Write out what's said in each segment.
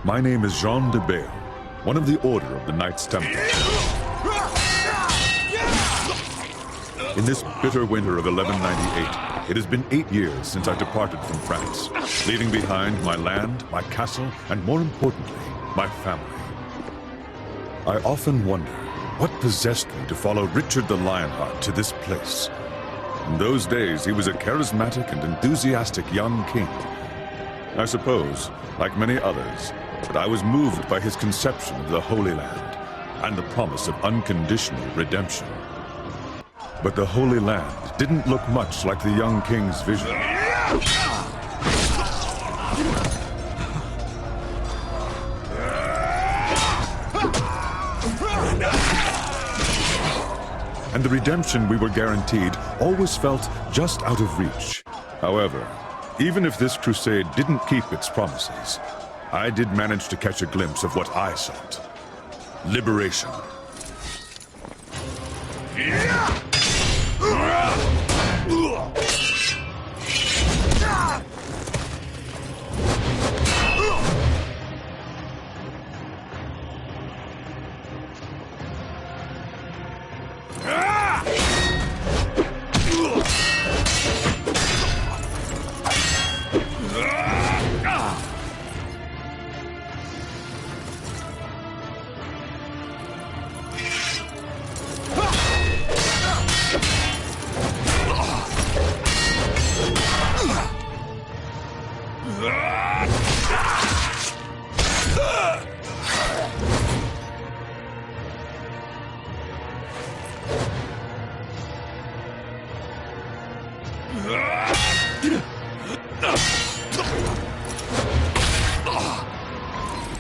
My name is Jean de Bail, one of the Order of the Knights Templar. In this bitter winter of 1198, it has been 8 years since I departed from France, leaving behind my land, my castle, and more importantly, my family. I often wonder what possessed me to follow Richard the Lionheart to this place. In those days, he was a charismatic and enthusiastic young king. I suppose, like many others, that I was moved by his conception of the Holy Land and the promise of unconditional redemption. But the Holy Land didn't look much like the young king's vision. And the redemption we were guaranteed always felt just out of reach. However, even if this crusade didn't keep its promises, I did manage to catch a glimpse of what I sought. Liberation.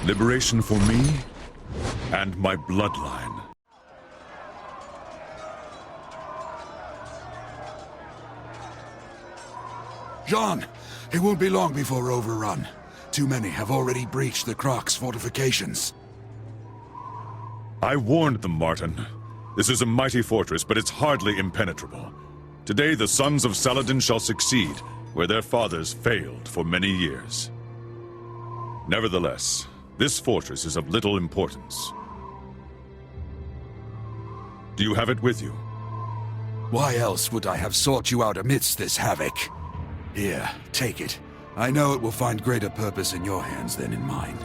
Liberation for me and my bloodline. Jean, it won't be long before we're overrun. Too many have already breached the Croc's fortifications. I warned them, Martin. This is a mighty fortress, but it's hardly impenetrable. Today the sons of Saladin shall succeed where their fathers failed for many years. Nevertheless, this fortress is of little importance. Do you have it with you? Why else would I have sought you out amidst this havoc? Here, take it. I know it will find greater purpose in your hands than in mine.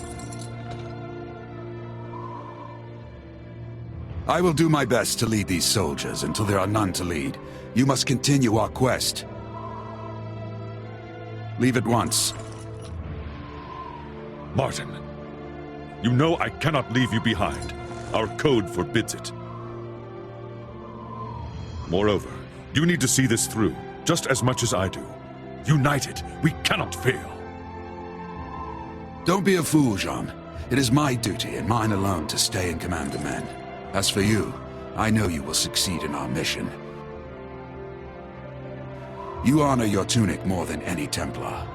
I will do my best to lead these soldiers until there are none to lead. You must continue our quest. Leave at once. Martin, you know I cannot leave you behind. Our code forbids it. Moreover, you need to see this through, just as much as I do. United, we cannot fail. Don't be a fool, Jean. It is my duty and mine alone to stay and command the men. As for you, I know you will succeed in our mission. You honor your tunic more than any Templar.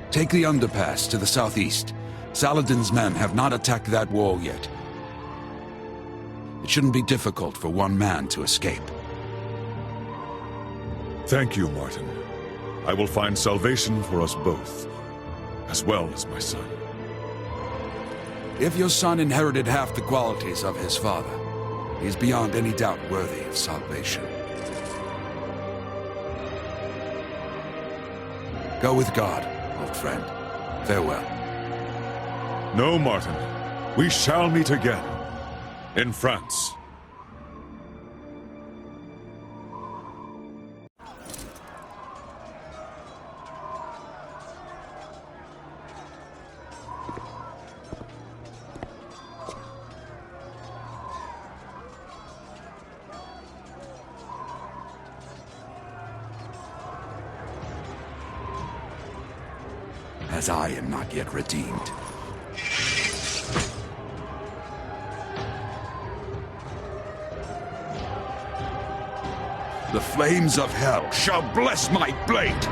Take the underpass to the southeast. Saladin's men have not attacked that wall yet. It shouldn't be difficult for one man to escape. Thank you, Martin. I will find salvation for us both, as well as my son. If your son inherited half the qualities of his father, he is beyond any doubt worthy of salvation. Go with God, old friend. Farewell. No, Martin. We shall meet again. In France. As I am not yet redeemed. The flames of hell shall bless my blade!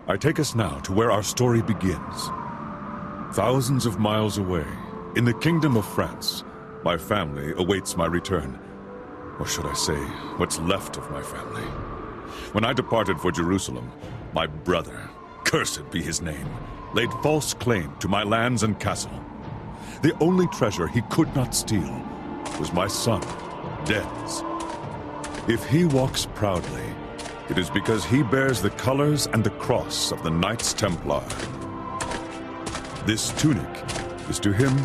I take us now to where our story begins. Thousands of miles away, in the Kingdom of France, my family awaits my return. Or should I say, what's left of my family. When I departed for Jerusalem, my brother, cursed be his name, laid false claim to my lands and castle. The only treasure he could not steal was my son, Dens. If he walks proudly, it is because he bears the colors and the cross of the Knights Templar. This tunic is to him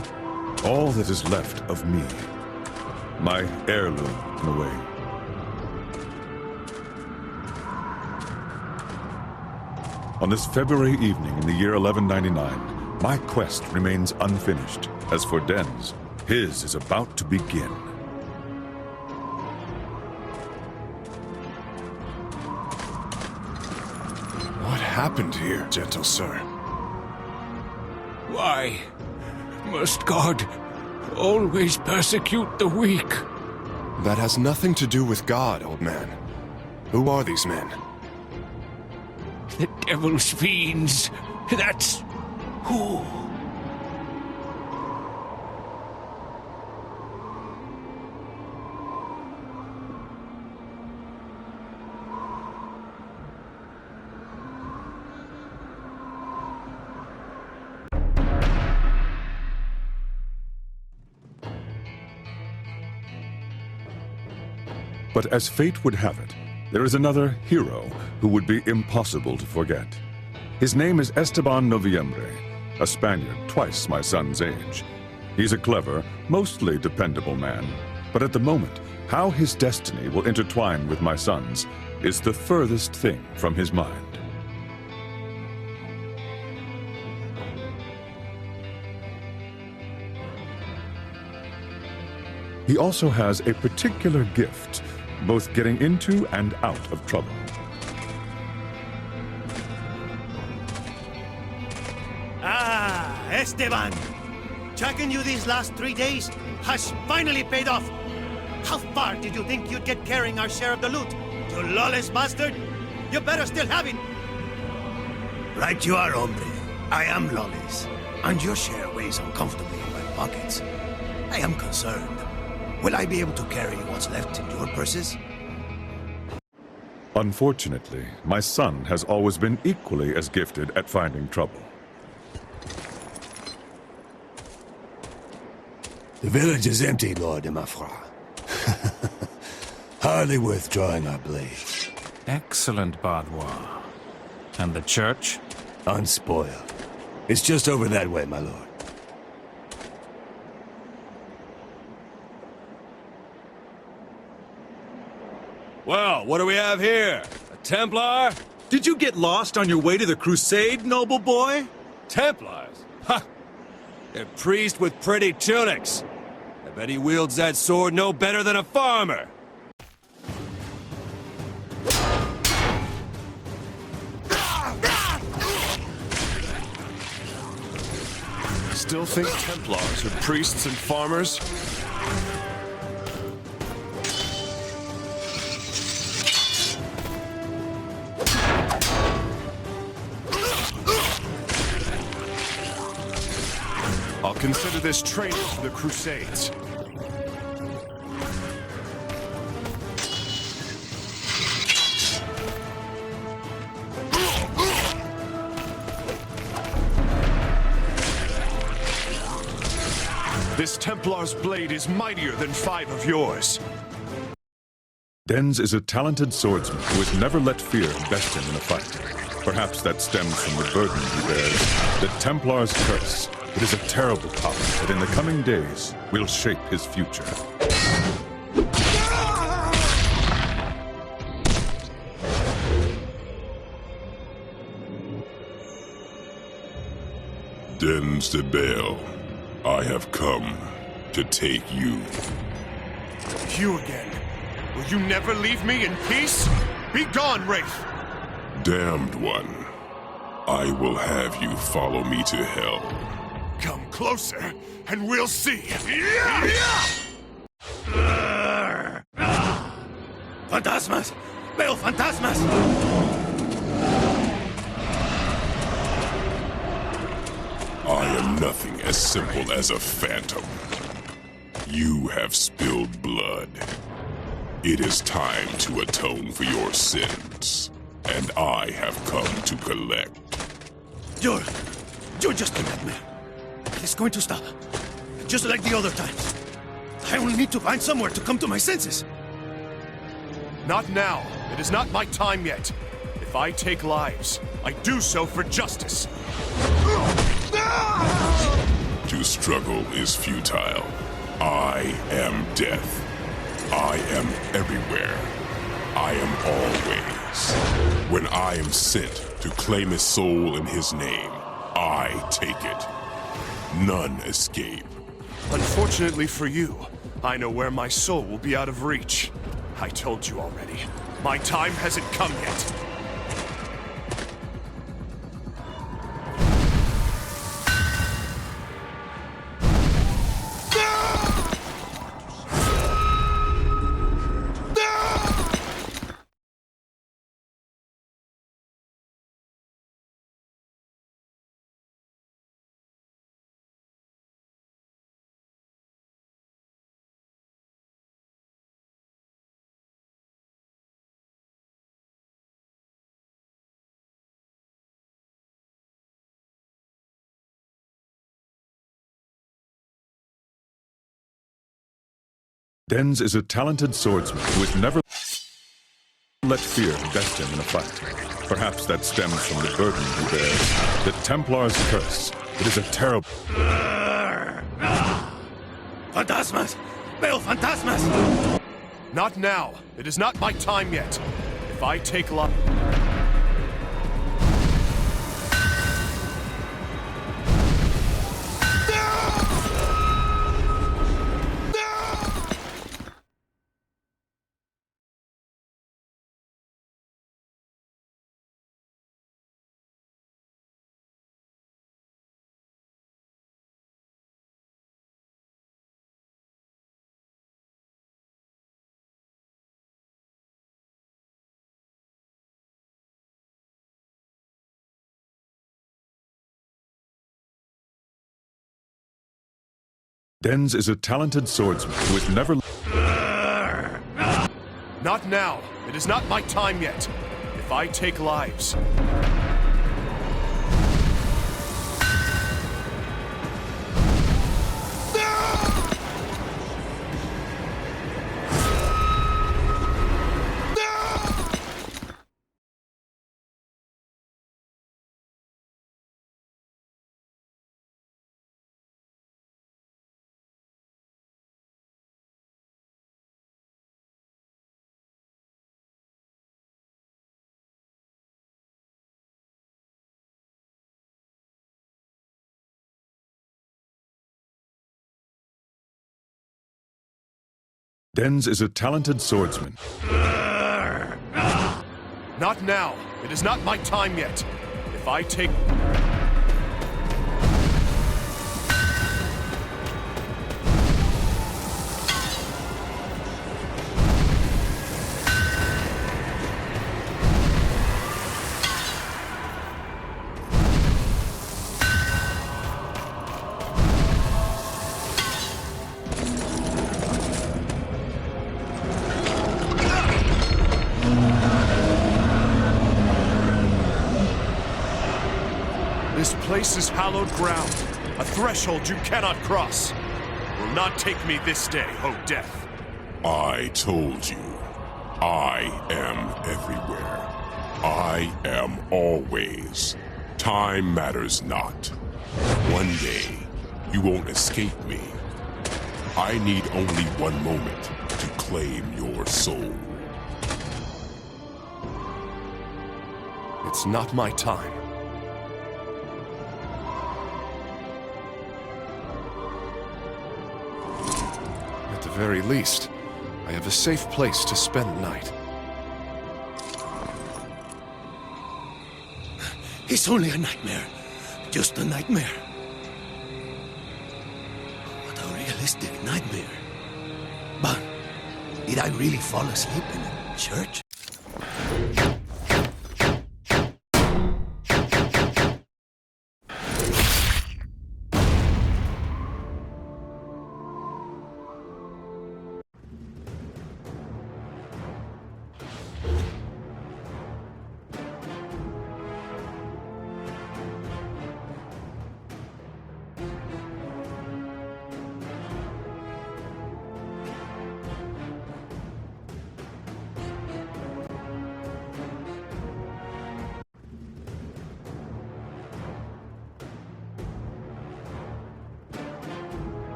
all that is left of me, my heirloom in a way. On this February evening in the year 1199, my quest remains unfinished. As for Dens, his is about to begin. What happened here, gentle sir? Why must God always persecute the weak? That has nothing to do with God, old man. Who are these men? The devil's fiends. That's who. But as fate would have it, there is another hero who would be impossible to forget. His name is Esteban Noviembre, a Spaniard twice my son's age. He's a clever, mostly dependable man, but at the moment, how his destiny will intertwine with my son's is the furthest thing from his mind. He also has a particular gift, both getting into and out of trouble. Ah, Esteban! Tracking you these last 3 days has finally paid off. How far did you think you'd get carrying our share of the loot? You lawless bastard! You better still have it! Right you are, hombre. I am lawless. And your share weighs uncomfortably in my pockets. I am concerned. Will I be able to carry what's left in your purses? Unfortunately, my son has always been equally as gifted at finding trouble. The village is empty, Lord de Mafra. Hardly worth drawing our blades. Excellent, Bardois. And the church? Unspoiled. It's just over that way, my lord. Well, what do we have here? A Templar? Did you get lost on your way to the Crusade, noble boy? Templars? Ha! A priest with pretty tunics. I bet he wields that sword no better than a farmer. Still think Templars are priests and farmers? I'll consider this training for the Crusades. This Templar's blade is mightier than 5 of yours. Dens is a talented swordsman who has never let fear invest him in a fight. Perhaps that stems from the burden he bears, the Templar's curse. It is a terrible power that in the coming days will shape his future. Dens de Bale, I have come to take you. You again. Will you never leave me in peace? Be gone, Wraith! Damned one, I will have you follow me to hell. Come closer, and we'll see. Fantasmas! Veo fantasmas! nothing as simple as a phantom. You have spilled blood. It is time to atone for your sins, and I have come to collect. You're just a nightmare. It's going to stop. Just like the other times. I only need to find somewhere to come to my senses. Not now. It is not my time yet. If I take lives, I do so for justice. To struggle is futile. I am death. I am everywhere. I am always. When I am sent to claim a soul in his name, I take it. None escape. Unfortunately for you, I know where my soul will be out of reach. I told you already. My time hasn't come yet. Denz is a talented swordsman who has never let fear invest him in a fight. Perhaps that stems from the burden he bears. The Templar's curse. It is a terrible... Fantasmas! Veo fantasmas! Not now. It is not my time yet. If I take life... Denz is a talented swordsman who has never... Not now. It is not my time yet. If I take lives... Denz is a talented swordsman. Not now. It is not my time yet. If I take... This place is hallowed ground, a threshold you cannot cross. Will not take me this day, O death. I told you. I am everywhere. I am always. Time matters not. One day, you won't escape me. I need only one moment to claim your soul. It's not my time. At the very least, I have a safe place to spend the night. It's only a nightmare. Just a nightmare. What a realistic nightmare. But did I really fall asleep in a church?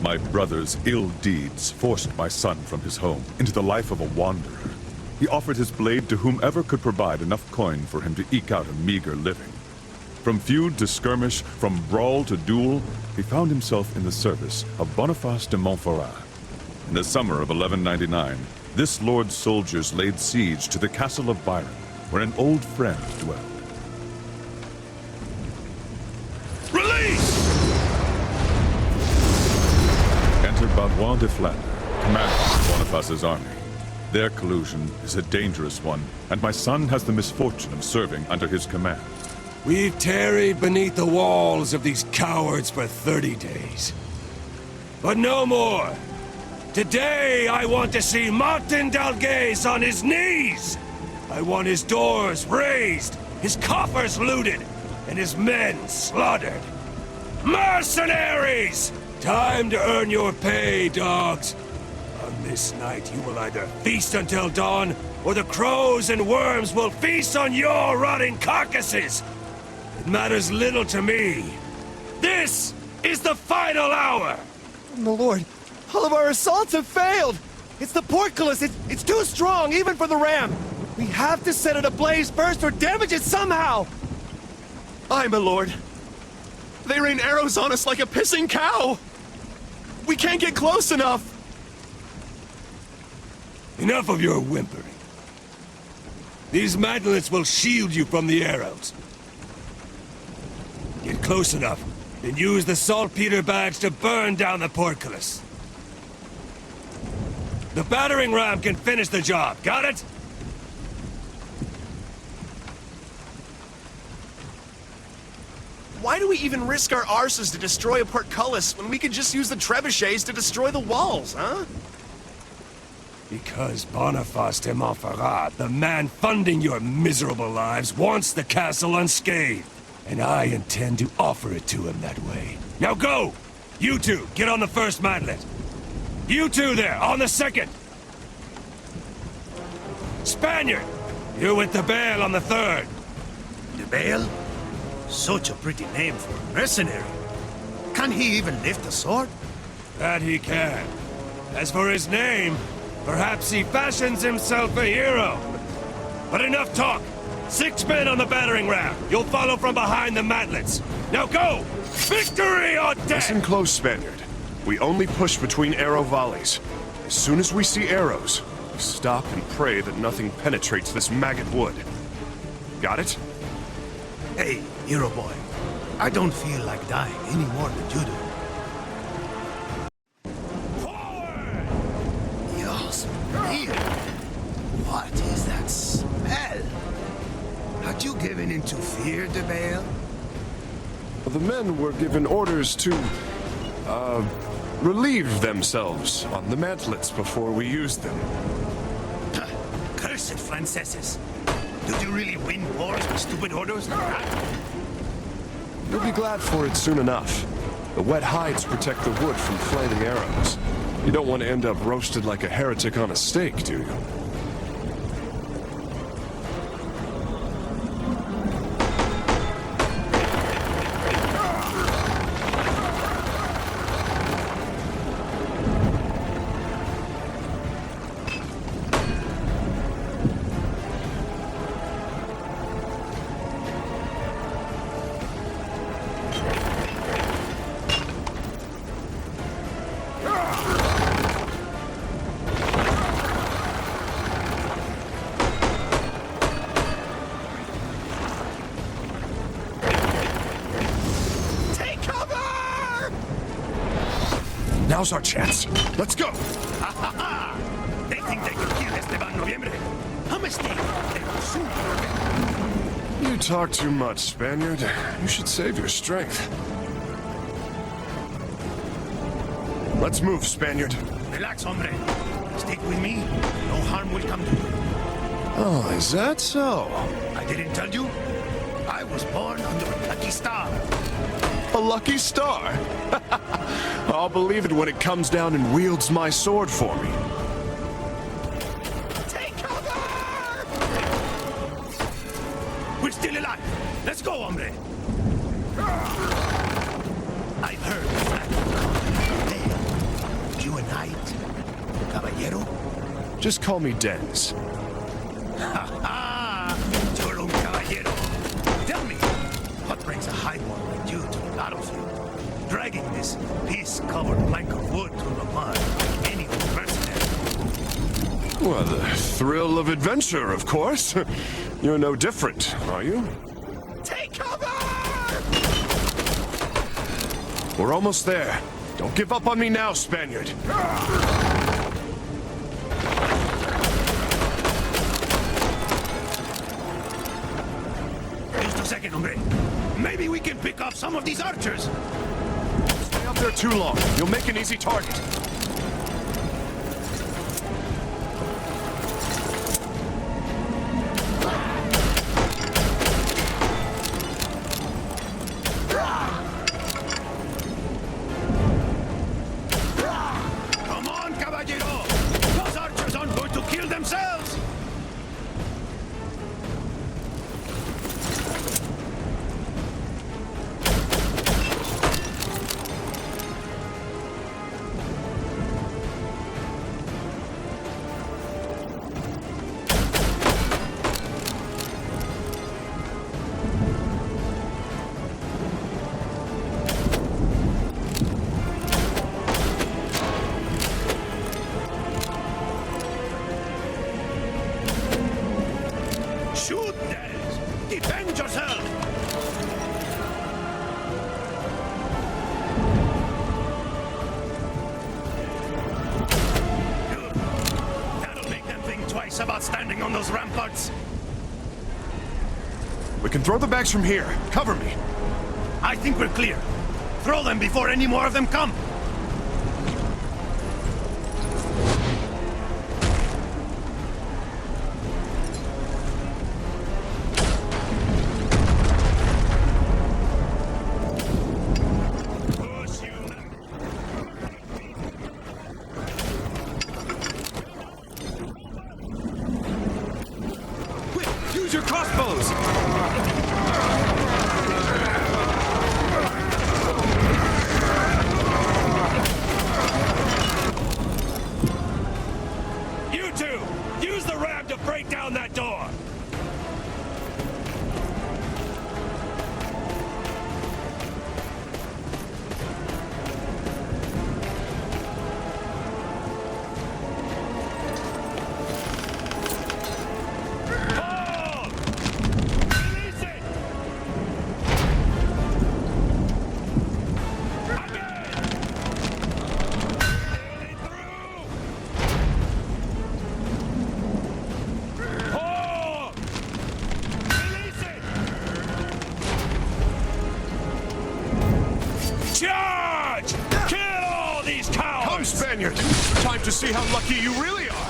My brother's ill deeds forced my son from his home into the life of a wanderer. He offered his blade to whomever could provide enough coin for him to eke out a meager living. From feud to skirmish, from brawl to duel, he found himself in the service of Boniface de Montferrat. In the summer of 1199, this lord's soldiers laid siege to the castle of Byron, where an old friend dwelled. Release! Enter Bavois de Flandre, commander of Boniface's army. Their collusion is a dangerous one, and my son has the misfortune of serving under his command. We've tarried beneath the walls of these cowards for 30 days. But no more! Today I want to see Martin d'Algaze on his knees! I want his doors razed, his coffers looted, and his men slaughtered. Mercenaries! Time to earn your pay, dogs. On this night you will either feast until dawn, or the crows and worms will feast on your rotting carcasses! It matters little to me. This is the final hour! My lord, all of our assaults have failed! It's the portcullis! It's too strong, even for the ram! We have to set it ablaze first or damage it somehow! Aye, my lord. They rain arrows on us like a pissing cow! We can't get close enough! Enough of your whimpering. These mantlets will shield you from the arrows. Get close enough, then use the saltpeter bags to burn down the portcullis. The battering ram can finish the job, got it? Why do we even risk our arses to destroy a portcullis when we could just use the trebuchets to destroy the walls, huh? Because Boniface de Montferrat, the man funding your miserable lives, wants the castle unscathed. And I intend to offer it to him that way. Now go! You two, get on the first mantlet. You two there, on the second. Spaniard, you're with the Bale on the third. The Bale? Such a pretty name for a mercenary. Can he even lift a sword? That he can. As for his name, perhaps he fashions himself a hero. But enough talk. 6 men on the battering ram. You'll follow from behind the mantlets. Now go! Victory or death! Listen close, Spaniard. We only push between arrow volleys. As soon as we see arrows, we stop and pray that nothing penetrates this maggot wood. Got it? Hey, hero boy. I don't feel like dying any more than you do. Dios mío. What is that smell? Had you given into fear, De Bale? The men were given orders to, relieve themselves on the mantlets before we used them. Cursed Franceses. Did you really win wars with stupid orders like that? You'll be glad for it soon enough. The wet hides protect the wood from flaming arrows. You don't want to end up roasted like a heretic on a stake, do you? Now's our chance. Let's go! They think they can kill Esteban Noviembre. A mistake. They will soon forget. You talk too much, Spaniard. You should save your strength. Let's move, Spaniard. Relax, hombre. Stick with me. No harm will come to you. Oh, is that so? I didn't tell you? I was born under a lucky star. A lucky star? I'll believe it when it comes down and wields my sword for me. Take cover! We're still alive. Let's go, hombre. I've heard the flag will come. Just call me Denz. You're un caballero. Tell me, what brings a highborn like you to the battlefield? Dragging this piece-covered plank of wood through the mud. Any mercenary. Well, the thrill of adventure, of course. You're no different, are you? Take cover! We're almost there. Don't give up on me now, Spaniard. Just a second, hombre. Maybe we can pick off some of these archers. Stay up there too long. You'll make an easy target. Come on, caballero! Those archers aren't going to kill themselves! Shoot, Des! Defend yourself! Good. That'll make them think twice about standing on those ramparts. We can throw the bags from here. Cover me. I think we're clear. Throw them before any more of them come. Push you. Quick, use your crossbows! You two, use the ram to break down that door. Hold! Release it! Again! Nearly through! Hold! Release it! Charge! Kill all these cowards! Come, Spaniard! Time to see how lucky you really are!